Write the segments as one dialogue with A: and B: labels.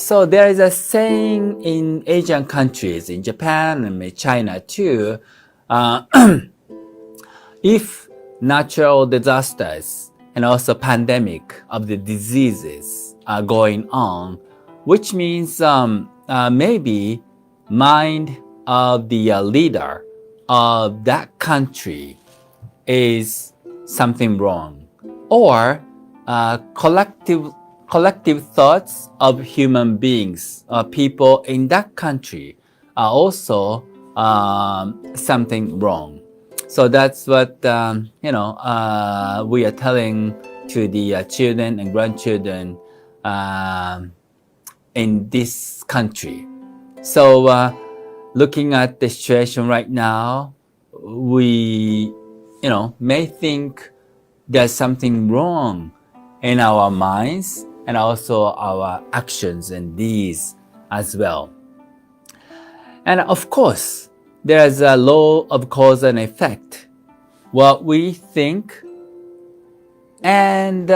A: So there is a saying in Asian countries, in Japan and in China too, uh, if natural disasters and also pandemic of the diseases are going on, which means maybe mind of the leader of that country is something wrong, or collective thoughts of human beings, people in that country are also something wrong. So that's what we are telling to the children and grandchildren in this country. So looking at the situation right now, we may think there's something wrong in our minds and also our actions and deeds as well. And of course, there's a law of cause and effect. What we think and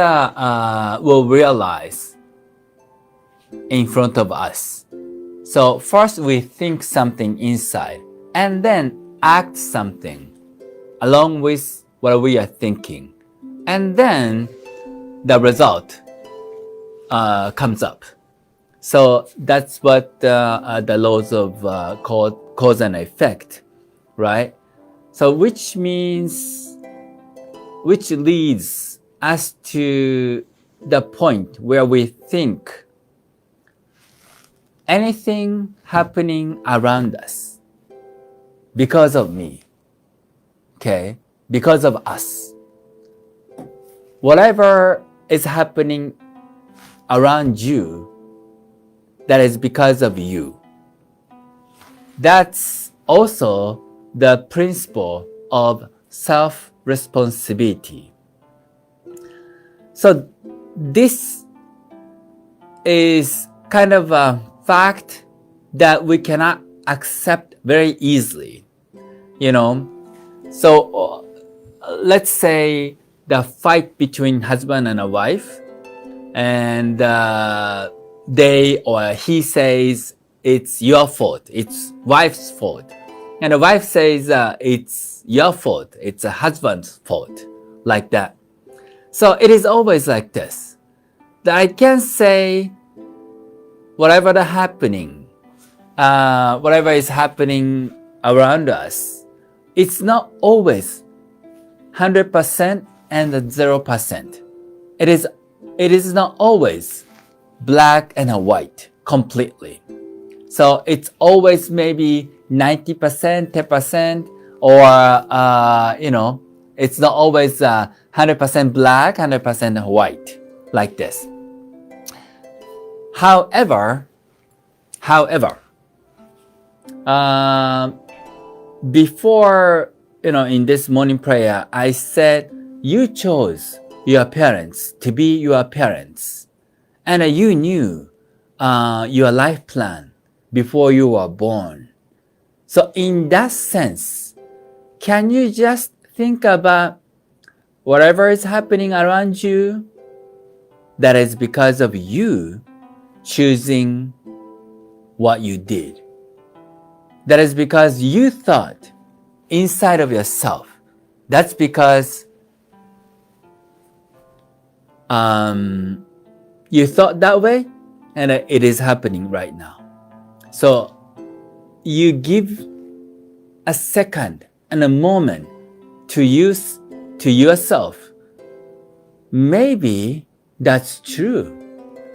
A: will realize in front of us. So first we think something inside and then act something along with what we are thinking. And then the result comes up. So that's what the laws of cause and effect, right? So which leads us to the point where we think anything happening around us because of me, okay, because of us, whatever is happening around you, that is because of you. That's also the principle of self-responsibility. So this is kind of a fact that we cannot accept very easily, So let's say the fight between husband and a wife, and they or he says it's your fault, it's wife's fault, and the wife says it's your fault, it's a husband's fault, like that. So it is always like this, that I can say whatever is happening around us, it's not always 100% and 0%. It is not always black and white completely. So it's always maybe 90%, 10%, or it's not always 100% black, 100% white, like this. However, before, in this morning prayer, I said you chose your parents to be your parents, and you knew your life plan before you were born. So in that sense, can you just think about whatever is happening around you, that is because of you choosing what you did. That is because you thought inside of yourself. That's because you thought that way, and it is happening right now. So you give a second and a moment to use to yourself. Maybe that's true.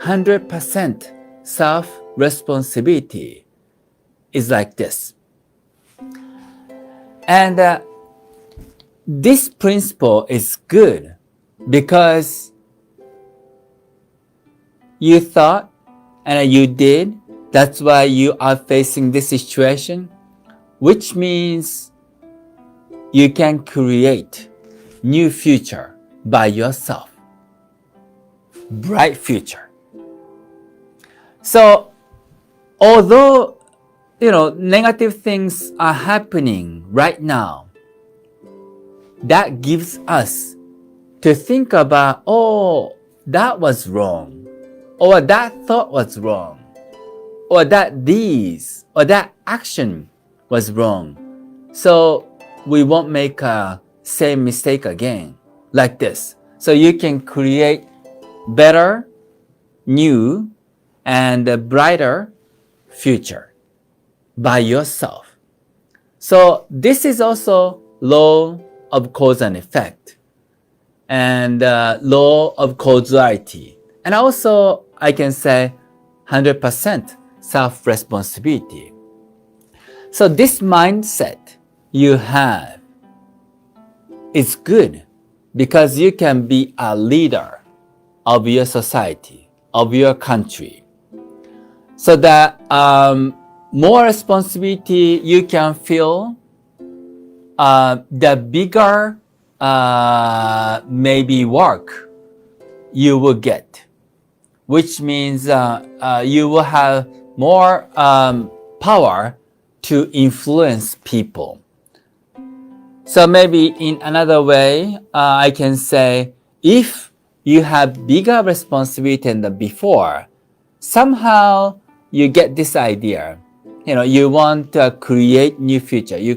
A: 100% self-responsibility is like this. And this principle is good because you thought and you did. That's why you are facing this situation, which means you can create new future by yourself. Bright future. So, although, negative things are happening right now, that gives us to think about, that was wrong, or that thought was wrong. or that deeds or that action was wrong. So we won't make a same mistake again like this. So you can create better, new, and a brighter future by yourself. So this is also law of cause and effect and law of causality. And also I can say 100% self-responsibility. So this mindset you have is good because you can be a leader of your society, of your country. So that more responsibility you can feel, the bigger maybe work you will get, which means you will have more power to influence people. So maybe in another way, I can say, if you have bigger responsibility than before, somehow you get this idea. You want to create new future. You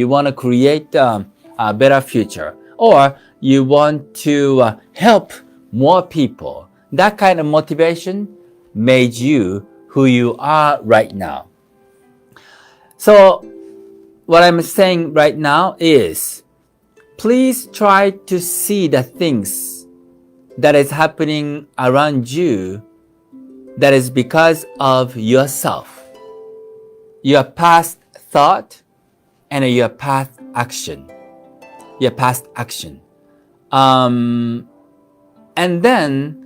A: want to create a better future, or you want to help more people. That kind of motivation made you who you are right now. So what I'm saying right now is, please try to see the things that is happening around you that is because of yourself, your past thought, and your past action. And then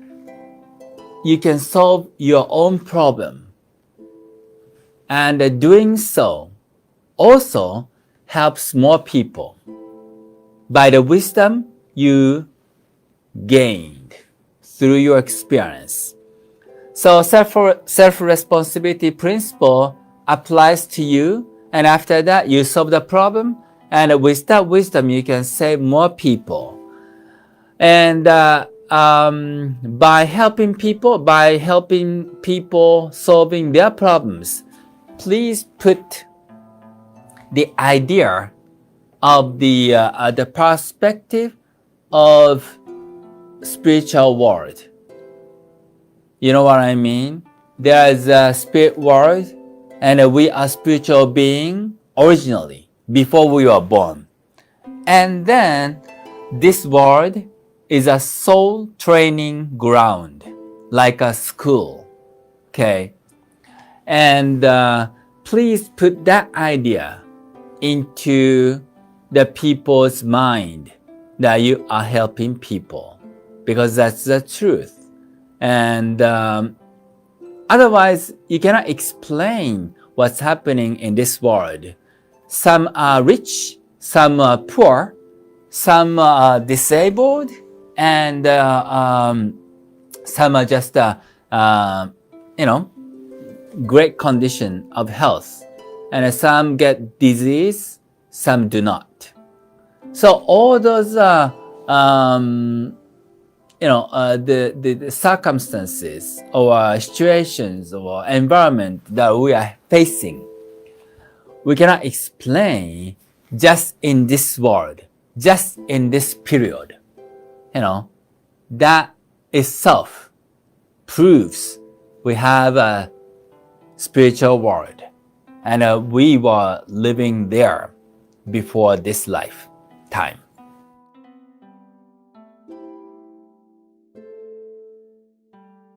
A: you can solve your own problem. And doing so also helps more people by the wisdom you gained through your experience. So self-responsibility principle applies to you, and after that you solve the problem, and with that wisdom you can save more people. And by helping people solving their problems, please put the idea of the perspective of spiritual world. You know what I mean? There is a spirit world, and we are spiritual being originally, before we were born. And then this world is a soul training ground, like a school. Okay? And please put that idea into the people's mind that you are helping people, because that's the truth. And otherwise, you cannot explain what's happening in this world. Some are rich, some are poor, some are disabled, and some are just great condition of health, and some get disease, some do not. So all those the circumstances or situations or environment that we are facing, we cannot explain just in this world, just in this period. That itself proves we have a spiritual world, and we were living there before this lifetime.